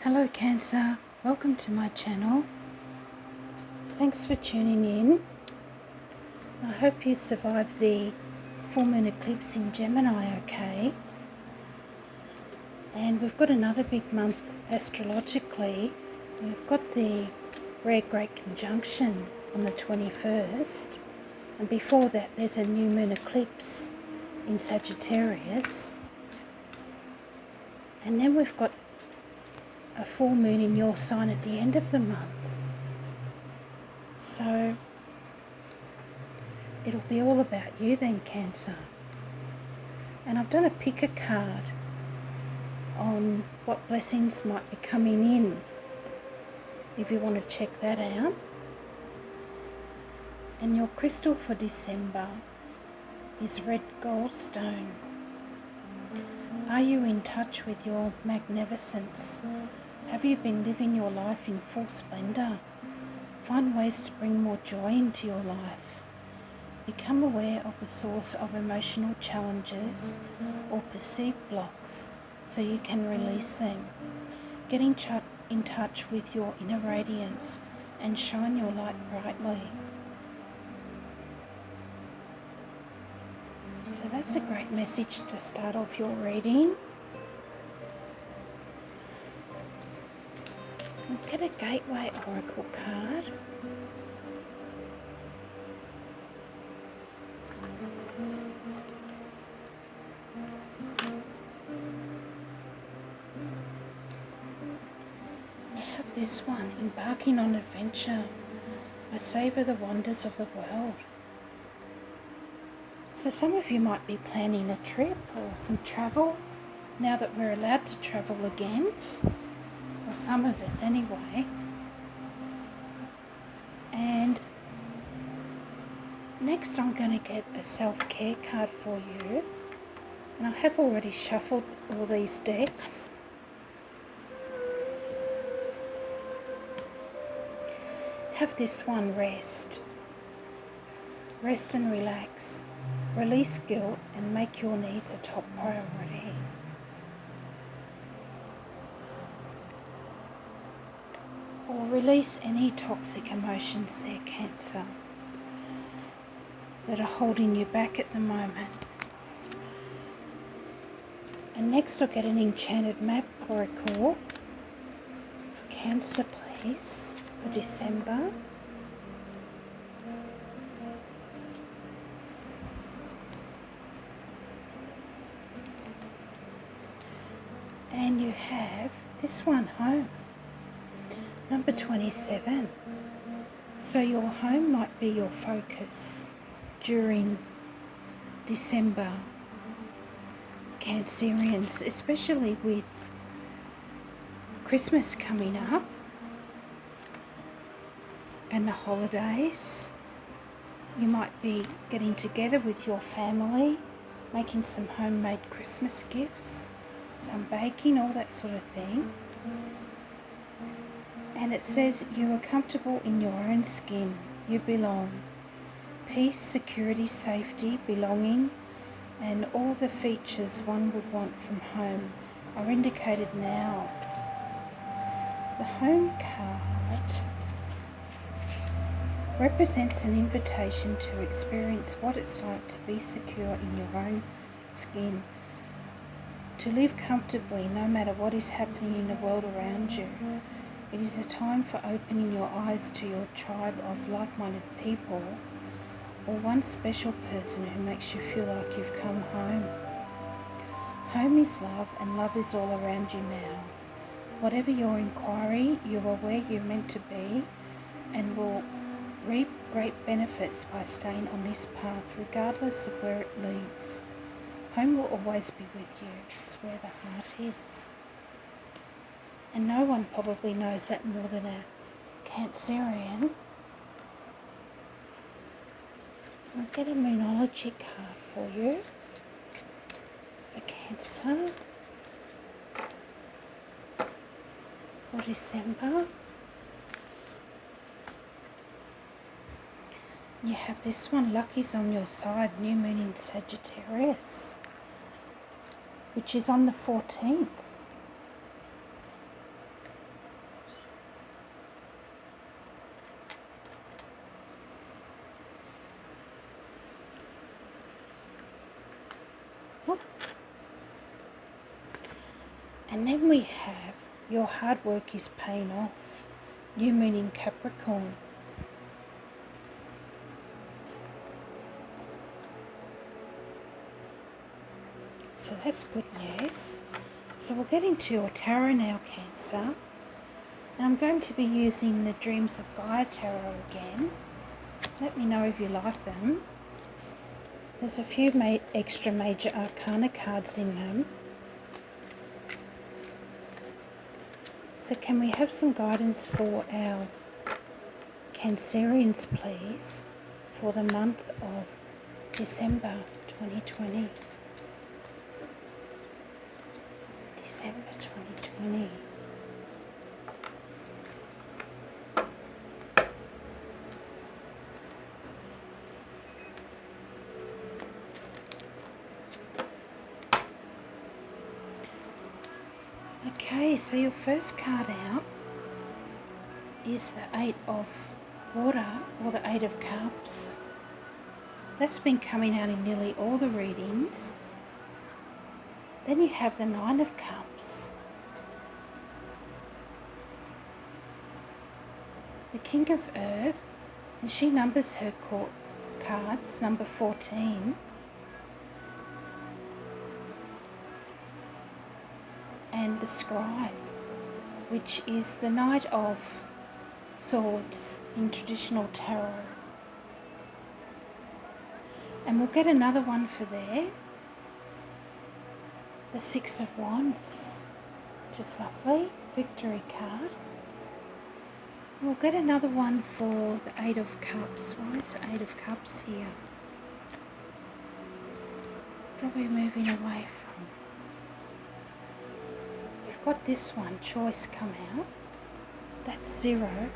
Hello Cancer, welcome to my channel. Thanks for tuning in. I hope you survived the full moon eclipse in Gemini okay. And we've got another big month astrologically. We've got the rare great conjunction on the 21st. And before that there's a new moon eclipse in Sagittarius. And then we've got a full moon in your sign at the end of the month. So it'll be all about you then, Cancer. And I've done a pick a card on what blessings might be coming in, if you want to check that out. And your crystal for December is red goldstone. Are you in touch with your magnificence? Have you been living your life in full splendour? Find ways to bring more joy into your life. Become aware of the source of emotional challenges or perceived blocks so you can release them. Get in touch with your inner radiance and shine your light brightly. So that's a great message to start off your reading. We'll get a Gateway Oracle card. We have this one, embarking on adventure. I savour the wonders of the world. So some of you might be planning a trip or some travel now that we're allowed to travel again, or some of us anyway. And next I'm going to get a self-care card for you, and I have already shuffled all these decks. Have this one, rest. Rest and relax. Release guilt and make your needs a top priority. Or release any toxic emotions there, Cancer, that are holding you back at the moment. And next I'll get an Enchanted map oracle for Cancer, please, for December. And you have this one, home, number 27. So your home might be your focus during December, Cancerians, especially with Christmas coming up and the holidays. You might be getting together with your family, making some homemade Christmas gifts, some baking, all that sort of thing. And it says you are comfortable in your own skin, you belong. Peace, security, safety, belonging, and all the features one would want from home are indicated now. The home card represents an invitation to experience what it's like to be secure in your own skin, to live comfortably no matter what is happening in the world around you. It is a time for opening your eyes to your tribe of like-minded people, or one special person who makes you feel like you've come home. Home is love, and love is all around you now. Whatever your inquiry, you are where you're meant to be and will reap great benefits by staying on this path regardless of where it leads. Home will always be with you. It's where the heart is. And no one probably knows that more than a Cancerian. I'll get a Moonology card for you for Cancer for December. You have this one, lucky's on your side, new moon in Sagittarius, which is on the 14th. And then we have your hard work is paying off. New moon in Capricorn. So that's good news. So we'll get into your tarot now, Cancer. And I'm going to be using the Dreams of Gaia tarot again. Let me know if you like them. There's a few extra major arcana cards in them. So can we have some guidance for our Cancerians, please, for the month of December 2020? December 2020. Okay, so your first card out is the Eight of Water, or the Eight of Cups. That's been coming out in nearly all the readings. Then you have the Nine of Cups, the King of Earth, and she numbers her court cards, number 14. And the Scribe, which is the Knight of Swords in traditional tarot. And we'll get another one for there, the Six of Wands, just lovely, victory card. We'll get another one for the Eight of Cups. Why is the Eight of Cups here? What are we moving away from? We've got this one, Choice, come out. That's 0.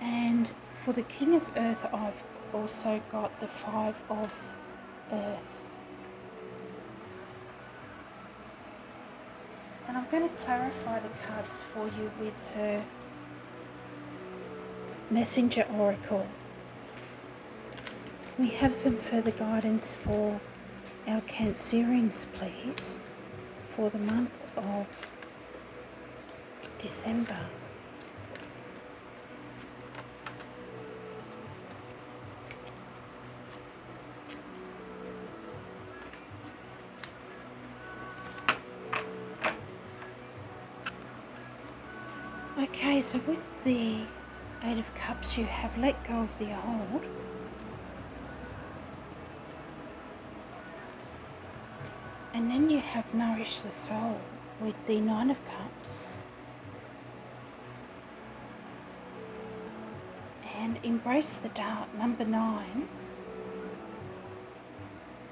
And for the King of Earth, I've also got the Five of Earth. And I'm going to clarify the cards for you with her Messenger Oracle. We have some further guidance for our Cancerians, please, for the month of December. Okay, so with the Eight of Cups, you have let go of the old. And then you have nourished the soul with the Nine of Cups. And embrace the dark, number 9.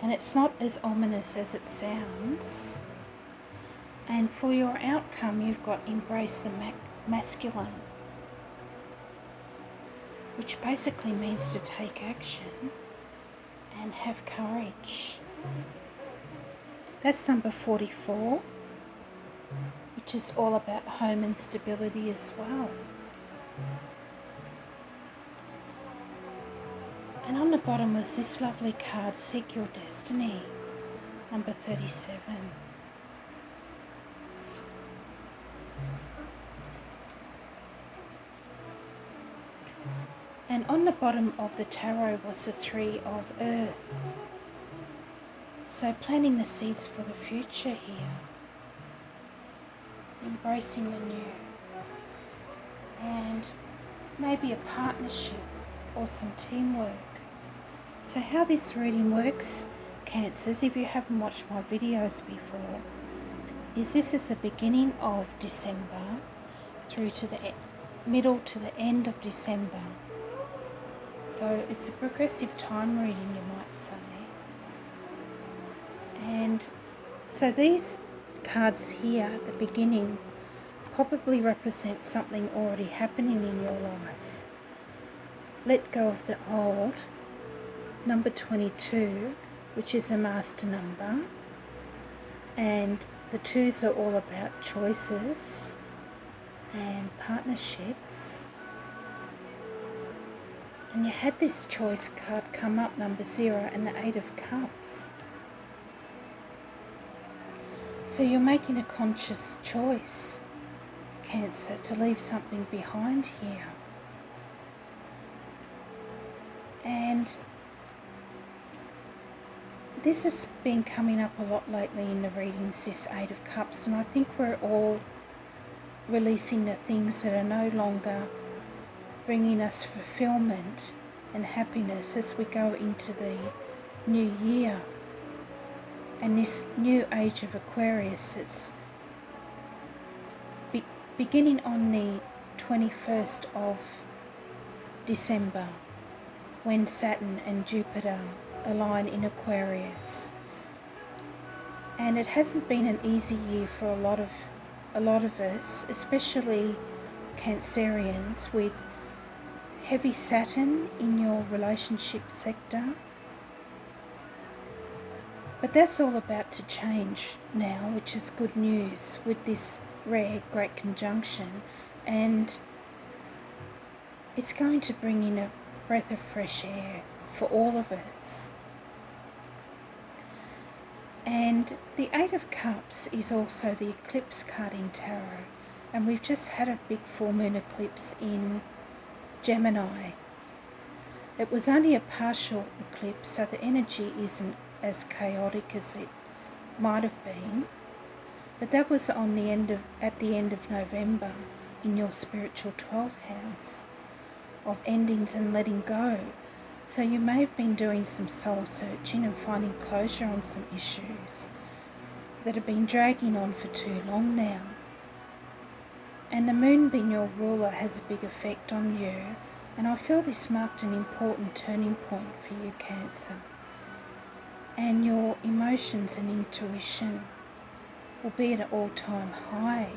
And it's not as ominous as it sounds. And for your outcome, you've got embrace the masculine, which basically means to take action and have courage. That's number 44, which is all about home and stability as well. And on the bottom was this lovely card, Seek Your Destiny, number 37. And on the bottom of the tarot was the Three of Earth. So planting the seeds for the future here. Embracing the new. And maybe a partnership or some teamwork. So how this reading works, Cancers, if you haven't watched my videos before, is this is the beginning of December through to the middle to the end of December. So it's a progressive time reading, you might say. And so these cards here at the beginning probably represent something already happening in your life. Let go of the old, number 22, which is a master number. And the 2s are all about choices and partnerships. And you had this choice card come up, number 0, and the 8 of Cups. So you're making a conscious choice, Cancer, to leave something behind here. And this has been coming up a lot lately in the readings, this Eight of Cups, and I think we're all releasing the things that are no longer bringing us fulfillment and happiness as we go into the new year and this new age of Aquarius that's beginning on the 21st of December, when Saturn and Jupiter align in Aquarius. And it hasn't been an easy year for a lot of us, especially Cancerians, with heavy Saturn in your relationship sector. But that's all about to change now, which is good news with this rare great conjunction, and it's going to bring in a breath of fresh air for all of us. And the Eight of Cups is also the eclipse card in tarot, and we've just had a big full moon eclipse in Gemini. It was only a partial eclipse, so the energy isn't as chaotic as it might have been, but that was at the end of November in your spiritual 12th house of endings and letting go. So you may have been doing some soul searching and finding closure on some issues that have been dragging on for too long now. And the moon being your ruler has a big effect on you, and I feel this marked an important turning point for you, Cancer. And your emotions and intuition will be at an all-time high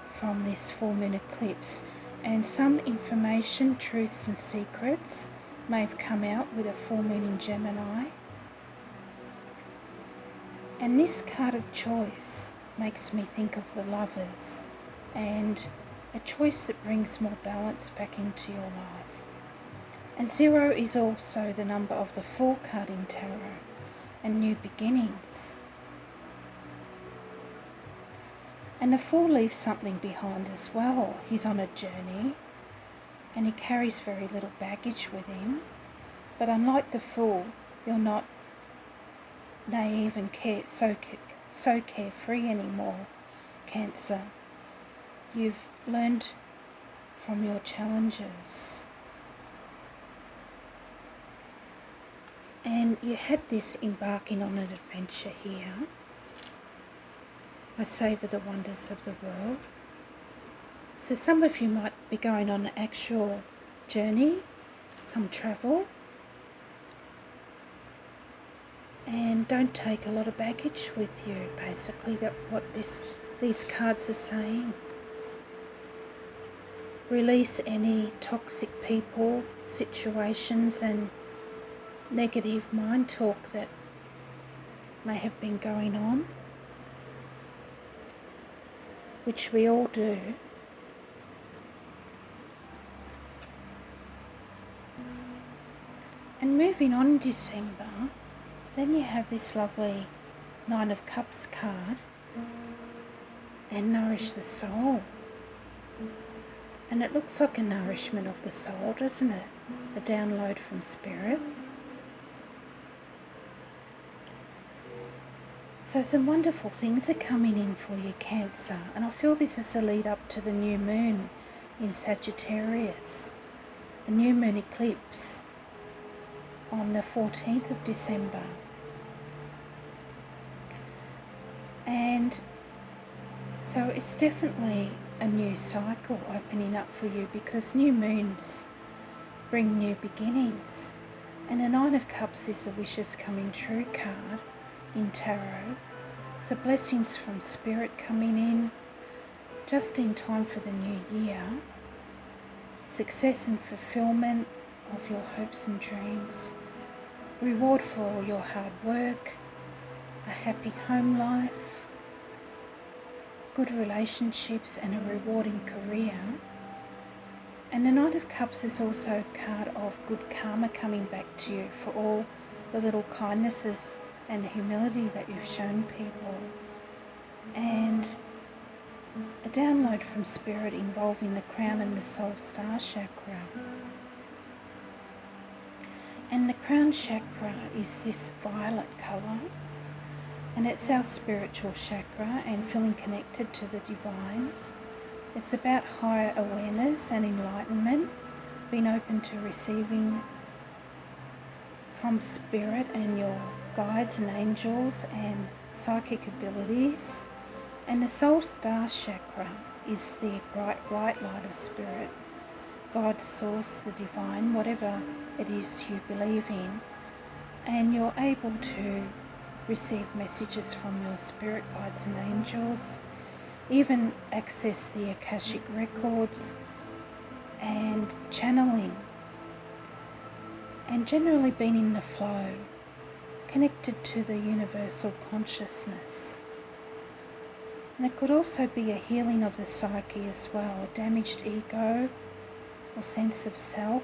from this full moon eclipse, and some information, truths and secrets may have come out with a full moon in Gemini. And this card of choice makes me think of the Lovers and a choice that brings more balance back into your life. And 0 is also the number of the Fool card in tarot and new beginnings. And the Fool leaves something behind as well. He's on a journey and he carries very little baggage with him. But unlike the Fool, you're not naive and so carefree anymore, Cancer. You've learned from your challenges. And you had this embarking on an adventure here. I savour the wonders of the world. So some of you might be going on an actual journey, some travel. And don't take a lot of baggage with you, basically, that's what these cards are saying. Release any toxic people, situations and negative mind talk that may have been going on, which we all do. And moving on in December, then you have this lovely 9 of Cups card and Nourish the Soul. And it looks like a nourishment of the soul, doesn't it? A download from Spirit. So some wonderful things are coming in for you, Cancer. And I feel this is a lead up to the new moon in Sagittarius. A new moon eclipse on the 14th of December. And so it's definitely a new cycle opening up for you, because new moons bring new beginnings. And the 9 of Cups is the wishes coming true card in tarot. So blessings from Spirit coming in just in time for the new year. Success and fulfillment of your hopes and dreams. Reward for all your hard work. A happy home life. Good relationships and a rewarding career. And the 9 of Cups is also a card of good karma coming back to you for all the little kindnesses and humility that you've shown people. and a download from Spirit involving the crown and the soul star chakra. And the crown chakra is this violet colour, and it's our spiritual chakra and feeling connected to the divine. It's about higher awareness and enlightenment, being open to receiving from Spirit and your guides and angels and psychic abilities. And the soul star chakra is the bright white light of Spirit, God, source, the divine, whatever it is you believe in. And you're able to receive messages from your spirit guides and angels, even access the Akashic records and channeling, and generally being in the flow, connected to the universal consciousness. And it could also be a healing of the psyche as well, a damaged ego or sense of self.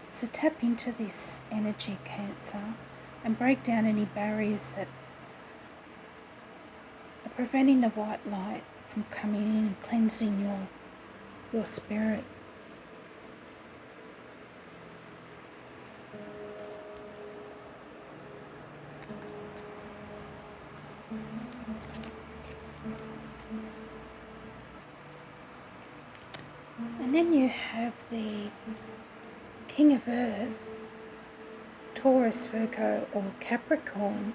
So tap into this energy, Cancer, and break down any barriers that are preventing the white light from coming in and cleansing your spirit. And then you have the King of Earth, Taurus, Virgo or Capricorn,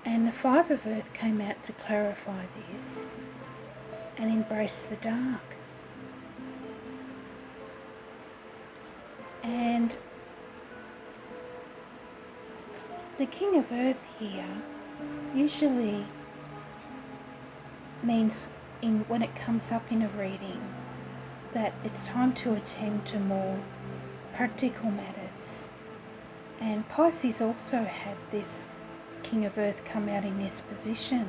and the Five of Earth came out to clarify this and embrace the dark. And the King of Earth here usually means when it comes up in a reading that it's time to attend to more practical matters. And Pisces also had this King of Earth come out in this position,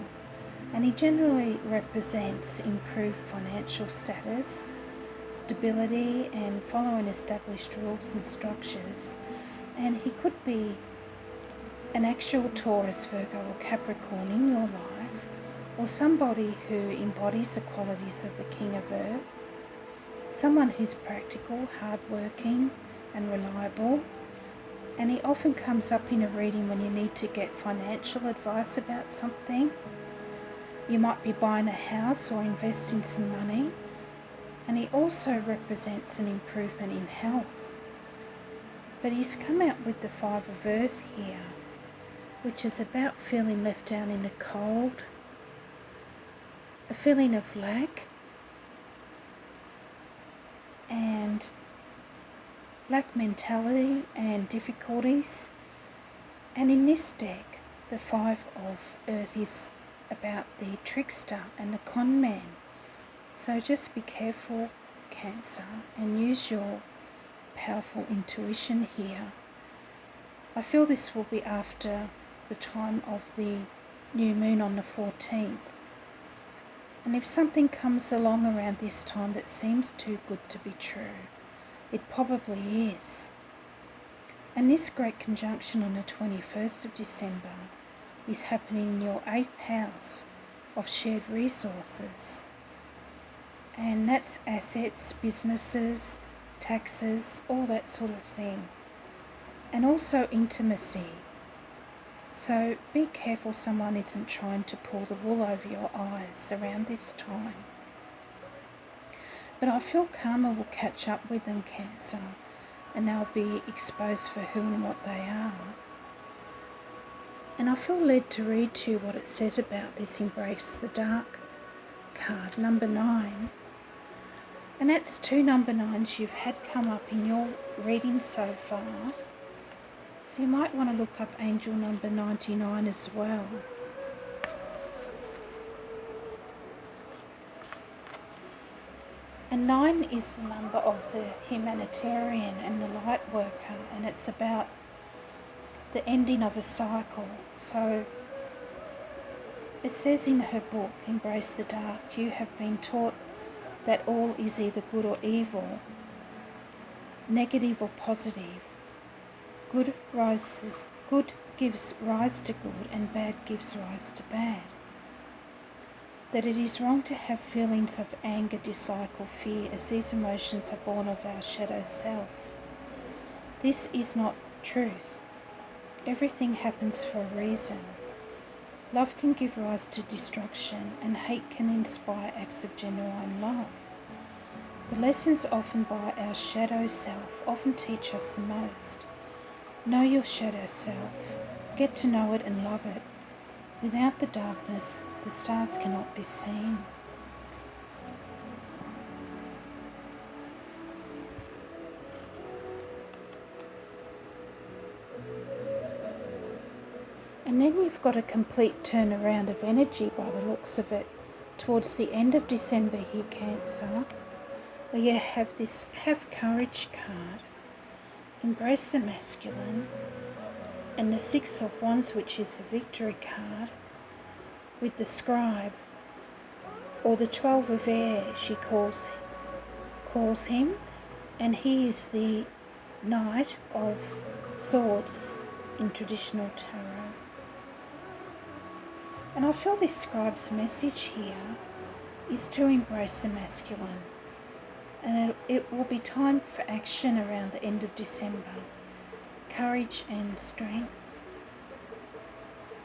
and he generally represents improved financial status, stability and following established rules and structures. And he could be an actual Taurus, Virgo or Capricorn in your life, or somebody who embodies the qualities of the King of Earth, someone who's practical, hardworking and reliable. And he often comes up in a reading when you need to get financial advice about something. You might be buying a house or investing some money. And he also represents an improvement in health. But he's come out with the Five of Earth here, which is about feeling left down in the cold, a feeling of lack, and lack mentality and difficulties. And in this deck, the Five of Earth is about the trickster and the con man. So just be careful, Cancer, and use your powerful intuition here. I feel this will be after the time of the new moon on the 14th. And if something comes along around this time that seems too good to be true, it probably is. And this great conjunction on the 21st of December is happening in your 8th house of shared resources. And that's assets, businesses, taxes, all that sort of thing. And also intimacy. So be careful someone isn't trying to pull the wool over your eyes around this time. But I feel karma will catch up with them, Cancer, and they'll be exposed for who and what they are. And I feel led to read to you what it says about this Embrace the Dark card, number 9. And that's 2 number 9s you've had come up in your reading so far. So you might want to look up angel number 99 as well. And 9 is the number of the humanitarian and the light worker, and it's about the ending of a cycle. So it says in her book, Embrace the Dark, you have been taught that all is either good or evil, negative or positive. Good gives rise to good and bad gives rise to bad. that it is wrong to have feelings of anger, dislike or fear, as these emotions are born of our shadow self. This is not truth. Everything happens for a reason. Love can give rise to destruction, and hate can inspire acts of genuine love. The lessons offered by our shadow self often teach us the most. Know your shadow self. Get to know it and love it. Without the darkness, the stars cannot be seen. And then you've got a complete turnaround of energy by the looks of it towards the end of December here, Cancer, where you have this Have Courage card, Embrace the Masculine, and the Six of Wands, which is the Victory card, with the Scribe, or the 12 of Air, she calls him, and he is the Knight of Swords in traditional tarot. And I feel this Scribe's message here is to embrace the masculine, and it will be time for action around the end of December. Courage and strength.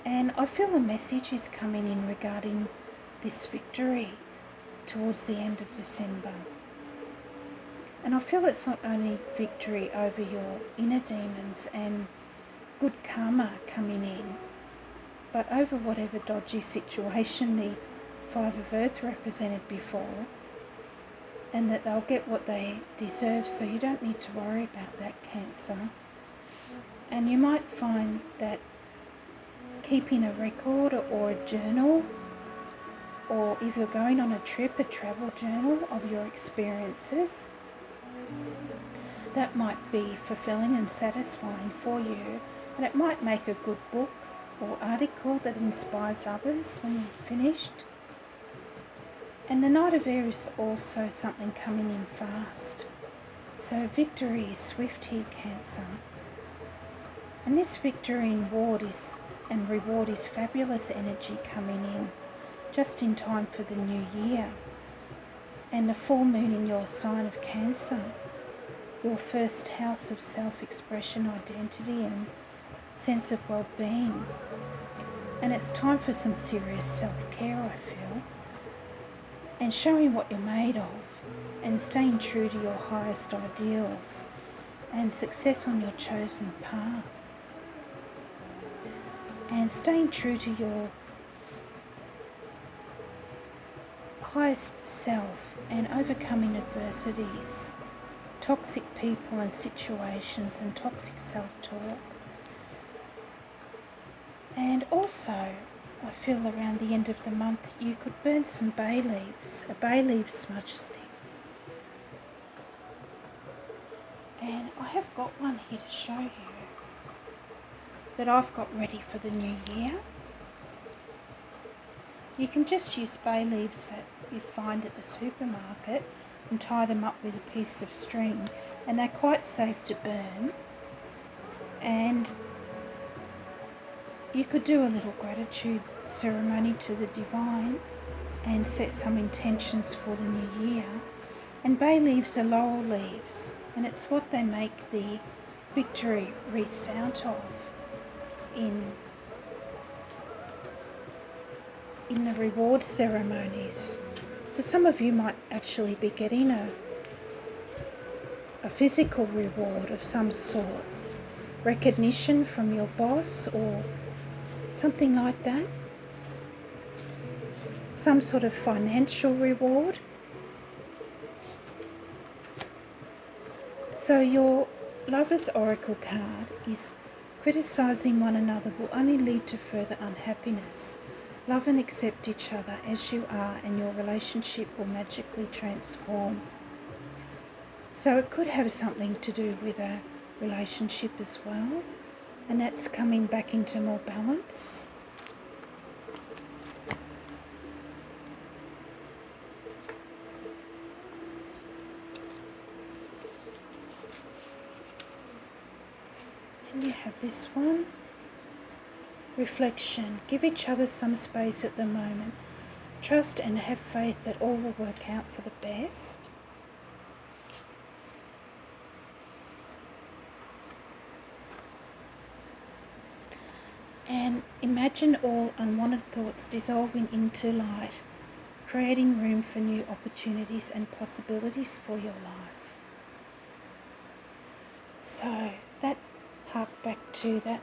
And I feel a message is coming in regarding this victory towards the end of December. And I feel it's not only victory over your inner demons and good karma coming in, but over whatever dodgy situation the Five of Earth represented before, and that they'll get what they deserve, so you don't need to worry about that, Cancer. And you might find that keeping a record or a journal, or if you're going on a trip, a travel journal of your experiences, that might be fulfilling and satisfying for you, and it might make a good book or article that inspires others when you've finished. And the Knight of Air is also something coming in fast. So victory is swift here, Cancer. And this victory and reward is fabulous energy coming in just in time for the new year. And the full moon in your sign of Cancer, your first house of self-expression, identity and sense of well-being. And it's time for some serious self-care, I feel, and showing what you're made of, and staying true to your highest ideals and success on your chosen path, and staying true to your highest self and overcoming adversities, toxic people and situations and toxic self-talk. And also, I feel around the end of the month you could burn some bay leaves, a bay leaf smudge stick. And I have got one here to show you that I've got ready for the new year. You can just use bay leaves that you find at the supermarket and tie them up with a piece of string, and they're quite safe to burn. And you could do a little gratitude ceremony to the divine and set some intentions for the new year. And bay leaves are laurel leaves, and it's what they make the victory wreaths out of in the reward ceremonies. So some of you might actually be getting a physical reward of some sort, recognition from your boss or something like that, some sort of financial reward. So your Lover's Oracle card is criticising one another will only lead to further unhappiness. Love and accept each other as you are, and your relationship will magically transform. So it could have something to do with a relationship as well, and that's coming back into more balance. And you have this one. Reflection. Give each other some space at the moment. Trust and have faith that all will work out for the best. And imagine all unwanted thoughts dissolving into light, creating room for new opportunities and possibilities for your life. So that harked back to that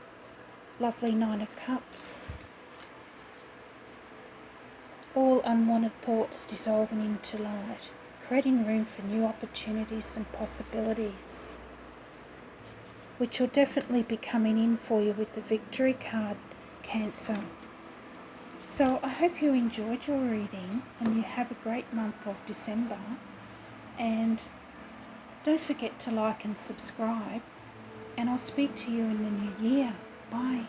lovely Nine of Cups. All unwanted thoughts dissolving into light, creating room for new opportunities and possibilities, which will definitely be coming in for you with the Victory card, Cancer. So I hope you enjoyed your reading and you have a great month of December. And don't forget to like and subscribe. And I'll speak to you in the new year. Bye.